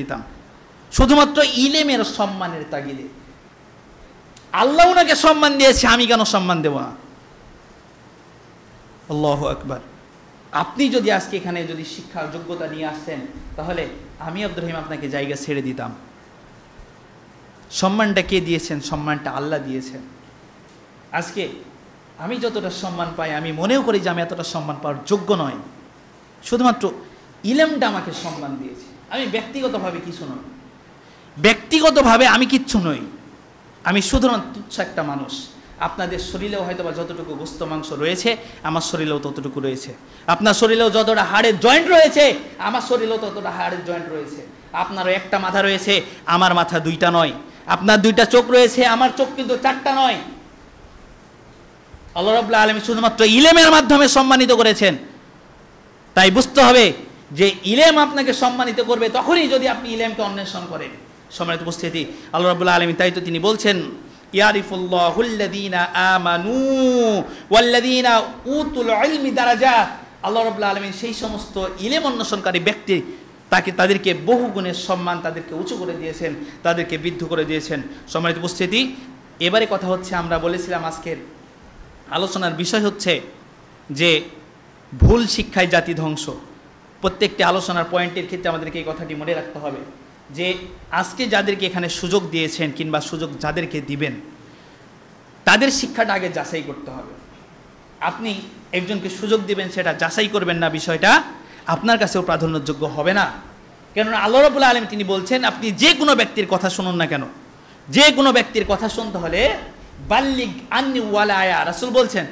দিতাম শুধুমাত্র ইলমের সম্মানের তাগিদে। আল্লাহ ওনাকে সম্মান দিয়েছে, আমি কেন সম্মান দেব না? আল্লাহু আকবার। আপনি যদি আজকে এখানে যদি শিক্ষার যোগ্যতা নিয়ে আসতেন, তাহলে আমি আব্দুর রহিম আপনাকে জায়গা ছেড়ে দিতাম। সম্মানটা কে দিয়েছেন? সম্মানটা আল্লাহ দিয়েছেন। আজকে আমি যতটা সম্মান পাই, আমি মনেও করি যে আমি এতটা সম্মান পাওয়ার যোগ্য নয়, শুধুমাত্র ইলমটা আমাকে সম্মান দিয়েছে। আমি ব্যক্তিগতভাবে কিছু নই, ব্যক্তিগতভাবে আমি কিচ্ছু নই, আমি শুধুমাত্র তুচ্ছ একটা মানুষ। আপনাদের শরীরেও হয়তো বা যতটুকু গোস্ত মাংস রয়েছে, আমার শরীরেও ততটুকু রয়েছে। আপনার শরীরেও যতটা হাড়ের জয়েন্ট রয়েছে, আমার শরীরেও ততটা হাড়ের জয়েন্ট রয়েছে। আপনারও একটা মাথা রয়েছে, আমার মাথা দুইটা নয়। আপনার দুইটা চোখ রয়েছে, আমার চোখ কিন্তু চারটা নয়। আল্লাহ রাব্বুল আলামিন শুধুমাত্র ইলমের মাধ্যমে সম্মানিত করেছেন। তাই বুঝতে হবে যে ইলম আপনাকে সম্মানিত করবে তখনই যদি আপনি ইলমকে অন্বেষণ করেন। সম্মানিত উপস্থিতি, আল্লাহ রাব্বুল আলামিন তাই তো তিনি বলছেন, ইয়ারিফুল্লাহুল্লাযীনা আমানু ওয়াল্লাযীনা উতুল ইলমি দারাজাত। আল্লাহ রাব্বুল আলামিন সেই সমস্ত ইলম অন্বেষণকারী ব্যক্তি তাদেরকে বহু গুণে সম্মান, তাদেরকে উঁচু করে দিয়েছেন, তাদেরকে বৃদ্ধ করে দিয়েছেন। সম্মানিত উপস্থিতি, এবারে কথা হচ্ছে, আমরা বলেছিলাম আজকের আলোচনার বিষয় হচ্ছে যে ভুল শিক্ষায় জাতি ধ্বংস। প্রত্যেকটি আলোচনার পয়েন্টের ক্ষেত্রে আমাদেরকে এই কথাটি মনে রাখতে হবে যে আজকে যাদেরকে এখানে সুযোগ দিয়েছেন কিংবা সুযোগ যাদেরকে দিবেন, তাদের শিক্ষাটা আগে যাচাই করতে হবে। আপনি একজনকে সুযোগ দিবেন, সেটা যাচাই করবেন না, বিষয়টা আপনার কাছেও প্রাধান্যযোগ্য হবে না। কেননা আল্লাহ রাব্বুল আলামিন তিনি বলছেন, আপনি যে কোনো ব্যক্তির কথা শুনুন না কেন, যে কোনো ব্যক্তির কথা শুনতে হলে বাল্লিগ আন্নি ওয়ালা আয়া। রাসূল বলছেন,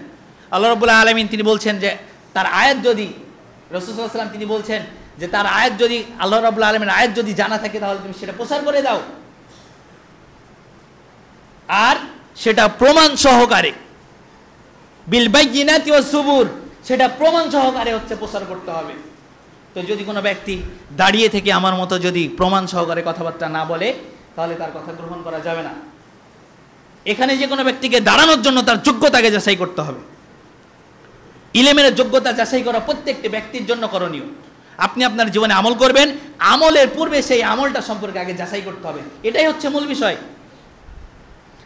আল্লাহ রাব্বুল আলামিন তিনি বলছেন যে তার আয়াত যদি, রাসূল সাল্লাল্লাহু আলাইহি ওয়াসাল্লাম তিনি বলছেন যে তার আয়াত যদি, আল্লাহ রাব্বুল আলামিনের আয়াত যদি জানা থাকে, তাহলে তুমি সেটা প্রচার করে দাও, আর সেটা প্রমাণ সহকারে, বিল বাইয়িনাতি ওয়াস সুবুর, সেটা প্রমাণ সহকারে হচ্ছে প্রচার করতে হবে। তো যদি কোনো ব্যক্তি দাঁড়িয়ে থেকে আমার মতো যদি প্রমাণ সহকারে কথাবার্তা না বলে, তাহলে তার কথা গ্রহণ করা যাবে না। এখানে যে কোনো ব্যক্তিকে দাঁড়ানোর জন্য তার যোগ্যতাকে যাচাই করতে হবে। ইলমের যোগ্যতা যাচাই করা প্রত্যেকটি ব্যক্তির জন্য করণীয়। আপনি আপনার জীবনে আমল করবেন, আমলের পূর্বে সেই আমলটা সম্পর্কে আগে যাচাই করতে হবে, এটাই হচ্ছে মূল বিষয়।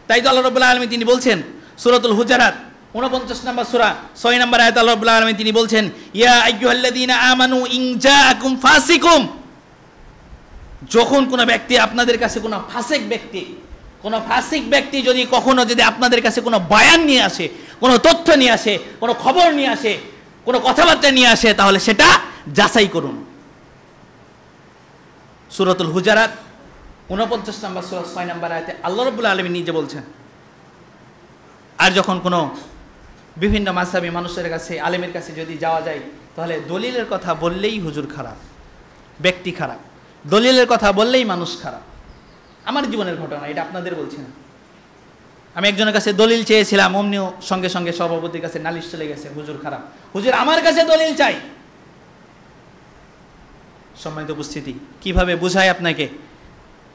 তাই তো আল্লাহ রাব্বুল আলামিন তিনি বলছেন, সূরাতুল হুজুরাত 49 নম্বর সূরা 6 নম্বর আয়াত, আল্লাহ রাব্বুল আলামিন তিনি বলছেন, ইয়া আইয়ুহাল্লাযীনা আমানু ইন জাআকুম ফাসিকুম। যখন কোনো ব্যক্তি আপনাদের কাছে, কোনো ফাসিক ব্যক্তি যদি কখনো যদি আপনাদের কাছে কোনো বয়ান নিয়ে আসে, কোনো তথ্য নিয়ে আসে, কোনো খবর নিয়ে আসে, কোনো কথাবার্তা নিয়ে আসে, তাহলে সেটা যাচাই করুন। সূরাতুল হুজুরাত 49 নম্বর সূরা 6 নম্বর আয়াতে আল্লাহ রাব্বুল আলামিন নিজে বলছেন। আর যখন কোনো বিভিন্ন মাযহাবী মানুষের কাছে, আলেমের কাছে যদি যাওয়া যায়, তাহলে দলিলের কথা বললেই হুজুর খারাপ, ব্যক্তি খারাপ, দলিলের কথা বললেই মানুষ খারাপ। আমার জীবনের ঘটনা, এটা আপনাদের বলছি না। আমি একজনের কাছে দলিল চেয়েছিলাম, অমনিও সঙ্গে সঙ্গে সভাপতির কাছে নালিশ চলে গেছে, হুজুর খারাপ, হুজুর আমার কাছে দলিল চাই। সম্মানিত উপস্থিতি, কিভাবে বুঝায় আপনাকে?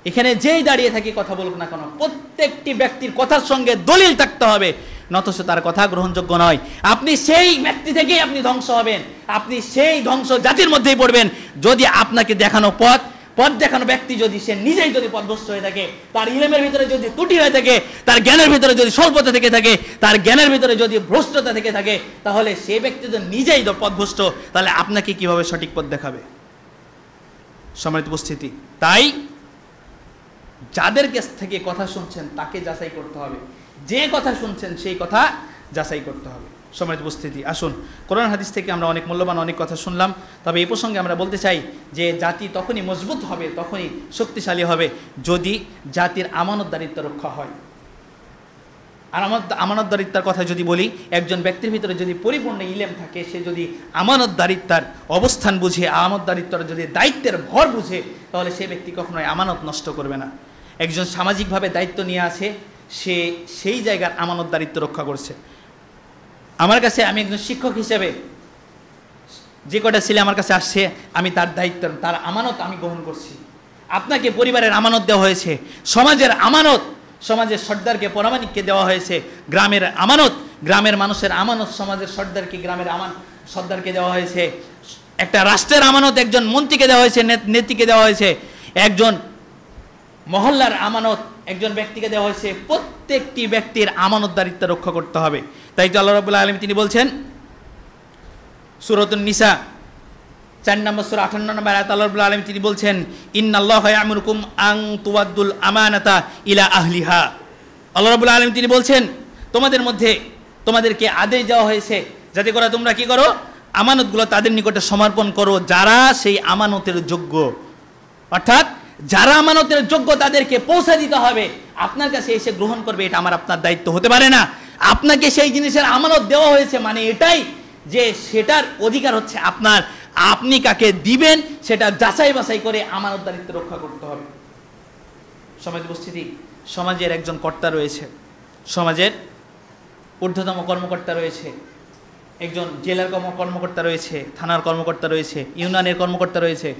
এখানে যেই দাঁড়িয়ে থাকি কথা বলুক না কেন, প্রত্যেকটি ব্যক্তির কথার সঙ্গে দলিল থাকতে হবে, নতস তার কথা গ্রহণযোগ্য নয়। আপনি সেই ব্যক্তি থেকেই আপনি ধ্বংস হবেন, আপনি সেই ধ্বংস জাতির মধ্যেই পড়বেন যদি আপনাকে দেখানো পথ দেখানো ব্যক্তি যদি সে নিজেই যদি পথভ্রষ্ট হয়ে থাকে, তার ইলমের ভিতরে যদি ত্রুটি হয়ে থাকে, তার জ্ঞানের ভিতরে যদি স্বল্পতা থেকে থাকে, তার জ্ঞানের ভিতরে যদি ভ্রষ্টতা থেকে থাকে, তাহলে সেই ব্যক্তি যদি নিজেই পথভ্রষ্ট, তাহলে আপনাকে কিভাবে সঠিক পথ দেখাবে? সম্মানিত উপস্থিতি, তাই যাদের কাছ থেকে কথা শুনছেন তাকে যাচাই করতে হবে, যে কথা শুনছেন সেই কথা যাচাই করতে হবে। সম্মানিত উপস্থিতি, আসুন কোরআন হাদিস থেকে আমরা অনেক মূল্যবান অনেক কথা শুনলাম। তবে এই প্রসঙ্গে আমরা বলতে চাই যে জাতি তখনই মজবুত হবে, তখনই শক্তিশালী হবে, যদি জাতির আমানতদারিত্ব রক্ষা হয়। আর আমানতদারিত্বের কথা যদি বলি, একজন ব্যক্তির ভিতরে যদি পরিপূর্ণ ইলম থাকে, সে যদি আমানতদারিত্বের অবস্থান বুঝে, আমানতদারিত্বের যদি দায়িত্বের ভর বুঝে, তাহলে সে ব্যক্তি কখনোই আমানত নষ্ট করবে না। একজন সামাজিকভাবে দায়িত্ব নিয়ে আছে, সে সেই জায়গার আমানতদারিত্ব রক্ষা করছে। আমার কাছে, আমি একজন শিক্ষক হিসেবে যে কটা ছেলে আমার কাছে আসছে, আমি তার দায়িত্ব, তার আমানত আমি গ্রহণ করছি। আপনাকে পরিবারের আমানত দেওয়া হয়েছে, সমাজের আমানত, সমাজের সর্দারকে পরামানিককে দেওয়া হয়েছে, গ্রামের আমানত, গ্রামের মানুষের আমানত সমাজের সর্দারকে, গ্রামের সর্দারকে দেওয়া হয়েছে, একটা রাষ্ট্রের আমানত একজন মন্ত্রীকে দেওয়া হয়েছে, নেত্রীকে দেওয়া হয়েছে। একজন মহল্লার আমানত একজন ব্যক্তিকে দেওয়া হয়েছে, প্রত্যেকটি ব্যক্তির আমানতদারিত্ব রক্ষা করতে হবে। তাই তো আল্লাহ রাব্বুল আলামিন তিনি বলছেন সূরাতুন নিসা 4 নম্বর সূরা 58 নম্বর আয়াত আল্লাহ রাব্বুল আলামিন তিনি বলছেন ইন্নাল্লাহা ইয়া'মুরুকুম আন তুওয়াদ্দুল আমানাতা ইলা আহলিহা। আল্লাহ রাব্বুল আলামিন তিনি বলছেন তোমাদের মধ্যে তোমাদেরকে আদেশ দেওয়া হয়েছে যাতে করে তোমরা কি করো, আমানতগুলো তাদের নিকটে সমর্পণ করো যারা সেই আমানতের যোগ্য। অর্থাৎ যারা আমানতের যোগ্য তাদেরকে পৌঁছে দিতে হবে। আপনার কাছে এসে গ্রহণ করবে এটা আমার আপনার দায়িত্ব হতে পারে না। আপনাকে সেই জিনিসের আমানত দেওয়া হয়েছে মানে এটাই যে সেটার অধিকার হচ্ছে আপনার। আপনি কাকে দিবেন সেটা যাচাই বাছাই করে আমানতদারিত্ব রক্ষা করতে হবে। সমাজ উপস্থিতি, সমাজের একজন কর্তা রয়েছে, সমাজের ঊর্ধ্বতম কর্মকর্তা রয়েছে, একজন জেলার কর্মকর্তা রয়েছে, থানার কর্মকর্তা রয়েছে, ইউনিয়নের কর্মকর্তা রয়েছে।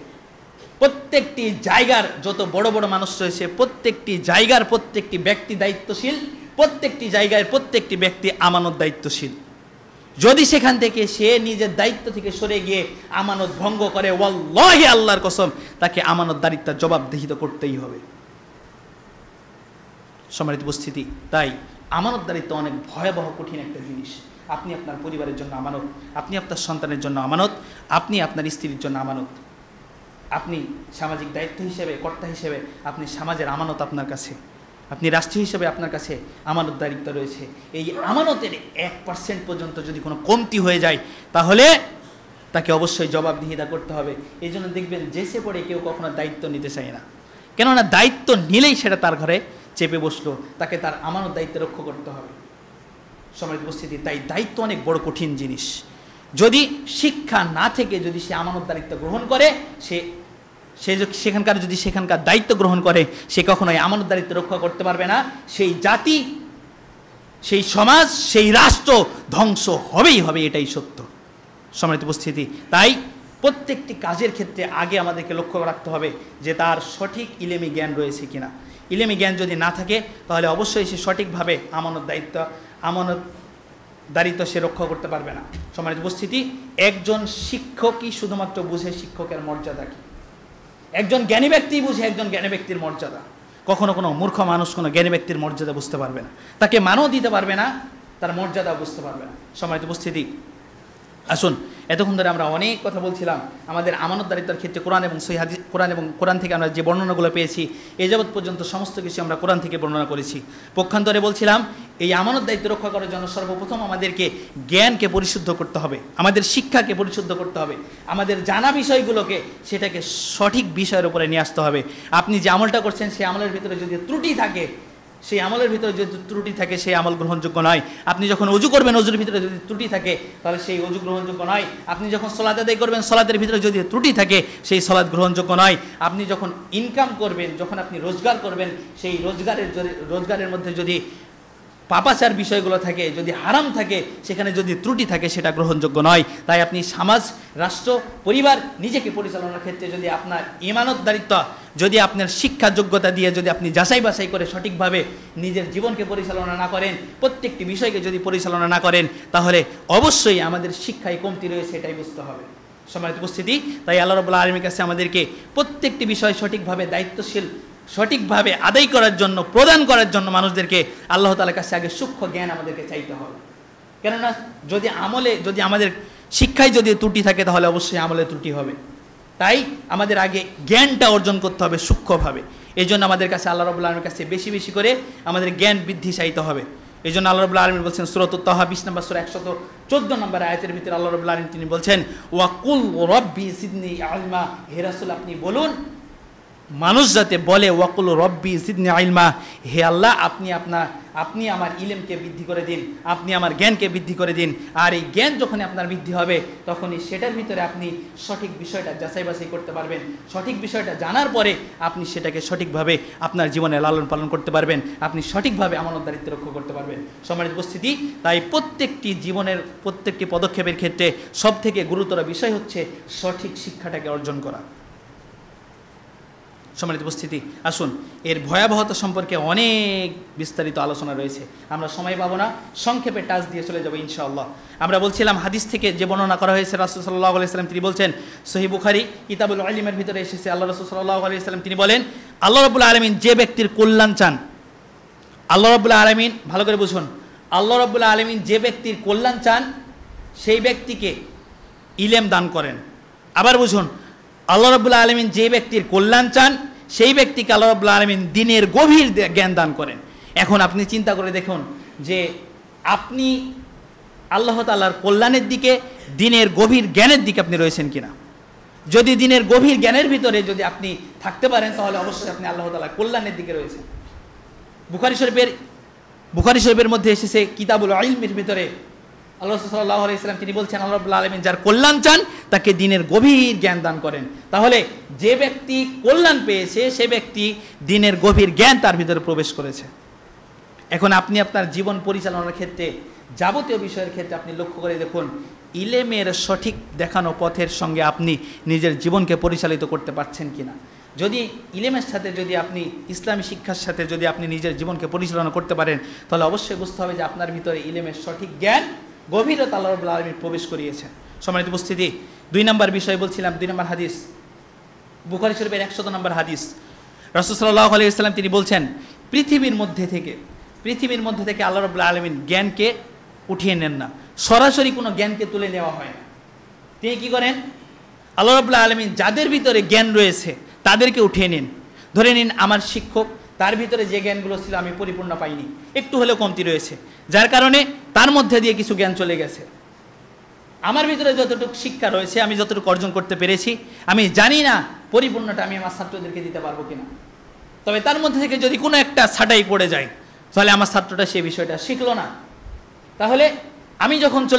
প্রত্যেকটি জায়গার যত বড় বড় মানুষ রয়েছে প্রত্যেকটি জায়গার প্রত্যেকটি ব্যক্তি দায়িত্বশীল, প্রত্যেকটি জায়গায় প্রত্যেকটি ব্যক্তি আমানত দায়িত্বশীল। যদি সেখান থেকে সে নিজের দায়িত্ব থেকে সরে গিয়ে আমানত ভঙ্গ করে, ওয়াল্লাহি আল্লাহর কসম তাকে আমানতদারিত্বের জবাবদিহিত করতেই হবে। সম্মানিত উপস্থিতি, তাই আমানতদারিত্ব অনেক ভয়াবহ কঠিন একটা জিনিস। আপনি আপনার পরিবারের জন্য আমানত, আপনি আপনার সন্তানের জন্য আমানত, আপনি আপনার স্ত্রীর জন্য আমানত, আপনি সামাজিক দায়িত্ব হিসেবে কর্তা হিসেবে আপনি সমাজের আমানত আপনার কাছে, আপনি রাষ্ট্র হিসেবে আপনার কাছে আমানতদারিত্ব রয়েছে। এই আমানতের 1% পর্যন্ত যদি কোনো কমতি হয়ে যায় তাহলে তাকে অবশ্যই জবাবদিহিতা করতে হবে। এই জন্য দেখবেন যেসে পড়ে কেউ কখনো দায়িত্ব নিতে চায় না, কেননা দায়িত্ব নিলেই সেটা তার ঘরে চেপে বসলো, তাকে তার আমানত দায়িত্ব রক্ষা করতে হবে। সমাজ উপস্থিতি, তাই দায়িত্ব অনেক বড় কঠিন জিনিস। যদি শিক্ষা না থেকে যদি সে আমানতদারিত্ব গ্রহণ করে, সে সেখানকার দায়িত্ব গ্রহণ করে, সে কখনোই আমানতদারিত্ব রক্ষা করতে পারবে না। সেই জাতি, সেই সমাজ, সেই রাষ্ট্র ধ্বংস হবেই হবে, এটাই সত্য। সম্মানিত উপস্থিতি, তাই প্রত্যেকটি কাজের ক্ষেত্রে আগে আমাদেরকে লক্ষ্য রাখতে হবে যে তার সঠিক ইলমি জ্ঞান রয়েছে কিনা। ইলমি জ্ঞান যদি না থাকে তাহলে অবশ্যই সে সঠিকভাবে আমানতদারিত্ব সে রক্ষা করতে পারবে না। সম্মানিত উপস্থিতি, একজন শিক্ষকই শুধুমাত্র বুঝে শিক্ষকের মর্যাদা কি, একজন জ্ঞানী ব্যক্তি বুঝে একজন জ্ঞানী ব্যক্তির মর্যাদা। কখনো কোনো মূর্খ মানুষ কোনো জ্ঞানী ব্যক্তির মর্যাদা বুঝতে পারবে না, তাকে মানও দিতে পারবে না, তার মর্যাদা বুঝতে পারবে না। সম্মানিত উপস্থিতি, আসুন, এতক্ষণ ধরে আমরা অনেক কথা বলছিলাম আমাদের আমানতদারিত্বের ক্ষেত্রে কোরআন থেকে আমরা যে বর্ণনাগুলো পেয়েছি এই যাবৎ পর্যন্ত সমস্ত কিছু আমরা কোরআন থেকে বর্ণনা করেছি। পক্ষান্তরে বলছিলাম এই আমানত দায়িত্ব রক্ষা করার জন্য সর্বপ্রথম আমাদেরকে জ্ঞানকে পরিশুদ্ধ করতে হবে, আমাদের শিক্ষাকে পরিশুদ্ধ করতে হবে, আমাদের জানা বিষয়গুলোকে সেটাকে সঠিক বিষয়ের উপরে নিয়ে আসতে হবে। আপনি যে আমলটা করছেন সেই আমলের ভিতরে যদি ত্রুটি থাকে, সেই আমলের ভিতরে যদি ত্রুটি থাকে সেই আমল গ্রহণযোগ্য নয়। আপনি যখন অজু করবেন অজুর ভিতরে যদি ত্রুটি থাকে তাহলে সেই অজু গ্রহণযোগ্য নয়। আপনি যখন সলাত আদায় করবেন সলাতের ভিতরে যদি ত্রুটি থাকে সেই সলাত গ্রহণযোগ্য নয়। আপনি যখন ইনকাম করবেন, যখন আপনি রোজগার করবেন, সেই রোজগারের মধ্যে যদি পাপাচার বিষয়গুলো থাকে, যদি হারাম থাকে, সেখানে যদি ত্রুটি থাকে সেটা গ্রহণযোগ্য নয়। তাই আপনি সমাজ, রাষ্ট্র, পরিবার, নিজেকে পরিচালনার ক্ষেত্রে যদি আপনার ইমানতদারিত্ব, যদি আপনার শিক্ষা যোগ্যতা দিয়ে যদি আপনি যাচাই বাছাই করে সঠিকভাবে নিজের জীবনকে পরিচালনা না করেন, প্রত্যেকটি বিষয়কে যদি পরিচালনা না করেন, তাহলে অবশ্যই আমাদের শিক্ষায় কমতি রয়েছে, এটাই বুঝতে হবে। সম্মানিত উপস্থিতি, তাই আল্লাহ রাব্বুল আলামিনের কাছে আমাদেরকে প্রত্যেকটি বিষয় সঠিকভাবে দায়িত্বশীল, সঠিকভাবে আদায় করার জন্য, প্রদান করার জন্য মানুষদেরকে আল্লাহ তাআলার কাছে আগে সূক্ষ্ম জ্ঞান আমাদেরকে চাইতে হবে। কেননা যদি আমাদের শিক্ষায় যদি ত্রুটি থাকে তাহলে অবশ্যই আমলে ত্রুটি হবে। তাই আমাদের আগে জ্ঞানটা অর্জন করতে হবে সূক্ষ্মভাবে। এই জন্য আমাদের কাছে আল্লাহ রাব্বুল আলামিনের কাছে বেশি বেশি করে আমাদের জ্ঞান বৃদ্ধি চাইতে হবে। এই জন্য আল্লাহ রাব্বুল আলামিন বলছেন সূরাতুত তাহা 20 নম্বর সূরা 114 নম্বর আয়াতের ভিতরে আল্লাহ রাব্বুল আলামিন তিনি বলছেন ওয়াকুল রব্বি জিদনি ইলমা, হে রাসূল আপনি বলুন, মানুষ যাতে বলে ওয়াকুল রব্বি জিদনি ইলমা, হে আল্লাহ আপনি আমার ইলমকে বৃদ্ধি করে দিন, আপনি আমার জ্ঞানকে বৃদ্ধি করে দিন। আর এই জ্ঞান যখন আপনার বৃদ্ধি হবে তখনই সেটার ভিতরে আপনি সঠিক বিষয়টা যাচাই বাছাই করতে পারবেন। সঠিক বিষয়টা জানার পরে আপনি সেটাকে সঠিকভাবে আপনার জীবনে লালন পালন করতে পারবেন, আপনি সঠিকভাবে আমানতদারিত্ব রক্ষা করতে পারবেন। সম্মানিত উপস্থিতি, তাই প্রত্যেকটি জীবনের প্রত্যেকটি পদক্ষেপের ক্ষেত্রে সবথেকে গুরুতর বিষয় হচ্ছে সঠিক শিক্ষাটাকে অর্জন করা। সম্মানিত উপস্থিতি, আসুন এর ভয়াবহতা সম্পর্কে অনেক বিস্তারিত আলোচনা রয়েছে, আমরা সময় পাবো না, সংক্ষেপে টাচ দিয়ে চলে যাবো ইনশাআল্লাহ। আমরা বলছিলাম হাদিস থেকে যে বর্ণনা করা হয়েছে, রাসূল সাল্লাল্লাহু আলাইহি ওয়াসাল্লাম তিনি বলছেন, সহিহ বুখারী কিতাবুল ইলমের ভিতরে এসেছে, আল্লাহ রাসূল সাল্লাল্লাহু আলাইহি ওয়াসাল্লাম তিনি বলেন, আল্লাহ রাব্বুল আলামিন যে ব্যক্তির কল্যাণ চান, আল্লাহ রাব্বুল আলামিন, ভালো করে বুঝুন, আল্লাহ রাব্বুল আলামিন যে ব্যক্তির কল্যাণ চান সেই ব্যক্তিকে ইলম দান করেন। আবার বুঝুন, আল্লাহ রাব্বুল আলামিন যে ব্যক্তির কল্যাণ চান সেই ব্যক্তিকে আল্লাহ রাব্বুল আলামিন দ্বীনের গভীর জ্ঞান দান করেন। এখন আপনি চিন্তা করে দেখুন যে আপনি আল্লাহ তাআলার কল্যাণের দিকে, দ্বীনের গভীর জ্ঞানের দিকে আপনি রয়েছেন কিনা। যদি দ্বীনের গভীর জ্ঞানের ভিতরে যদি আপনি থাকতে পারেন তাহলে অবশ্যই আপনি আল্লাহ তাআলার কল্যাণের দিকে রয়েছেন। বুখারী শরীফের মধ্যে এসেছে কিতাবুল ইলমের ভিতরে আল্লাহ সাল্লাল্লাহু আলাইহি ওয়াসাল্লাম তিনি বলছেন, আল্লাহ রাব্বুল আলামিন যার কল্যাণ চান তাকে দ্বীনের গভীর জ্ঞান দান করেন। তাহলে যে ব্যক্তি কল্যাণ পেয়েছে সে ব্যক্তি দ্বীনের গভীর জ্ঞান তার ভিতরে প্রবেশ করেছে। এখন আপনি আপনার জীবন পরিচালনার ক্ষেত্রে, যাবতীয় বিষয়ের ক্ষেত্রে আপনি লক্ষ্য করে দেখুন, ইলমের সঠিক দেখানো পথের সঙ্গে আপনি নিজের জীবনকে পরিচালিত করতে পারছেন কিনা। যদি ইলমের সাথে, যদি আপনি ইসলামী শিক্ষার সাথে যদি আপনি নিজের জীবনকে পরিচালনা করতে পারেন তাহলে অবশ্যই বুঝতে হবে যে আপনার ভিতরে ইলমের সঠিক জ্ঞান, গভীরতা আল্লাহ রাব্বুল আলামিন প্রবেশ করিয়েছেন। সম্মানিত উপস্থিতি, 2 নম্বর বিষয় বলছিলাম, 2 নম্বর হাদিস, বুখারী শরীফের 100 নম্বর হাদিস, রাসূল সাল্লাল্লাহু আলাইহি ওয়াসাল্লাম তিনি বলছেন, পৃথিবীর মধ্যে থেকে আল্লাহ রাব্বুল আলামিন জ্ঞানকে উঠিয়ে নেন না, সরাসরি কোনো জ্ঞানকে তুলে নেওয়া হয় না। তিনি কি করেন, আল্লাহ রাব্বুল আলামিন যাদের ভিতরে জ্ঞান রয়েছে তাদেরকে উঠিয়ে নিন। ধরে নিন আমার শিক্ষক, তার ভিতরে যে জ্ঞানগুলো ছিল আমি পরিপূর্ণ পাইনি, একটু হলেও কমতি রয়েছে, যার কারণে তার মধ্যে দিয়ে কিছু জ্ঞান চলে গেছে। আমার ভিতরে যতটুকু শিক্ষা রয়েছে, আমি যতটুকু অর্জন করতে পেরেছি, আমি জানি না পরিপূর্ণটা আমি আমার ছাত্রদেরকে দিতে পারবো কিনা। তবে তার মধ্যে থেকে যদি কোনো একটা ছাঁটাই পড়ে যায় তাহলে আমার ছাত্রটা সেই বিষয়টা শিখলো না। তাহলে আমি যখন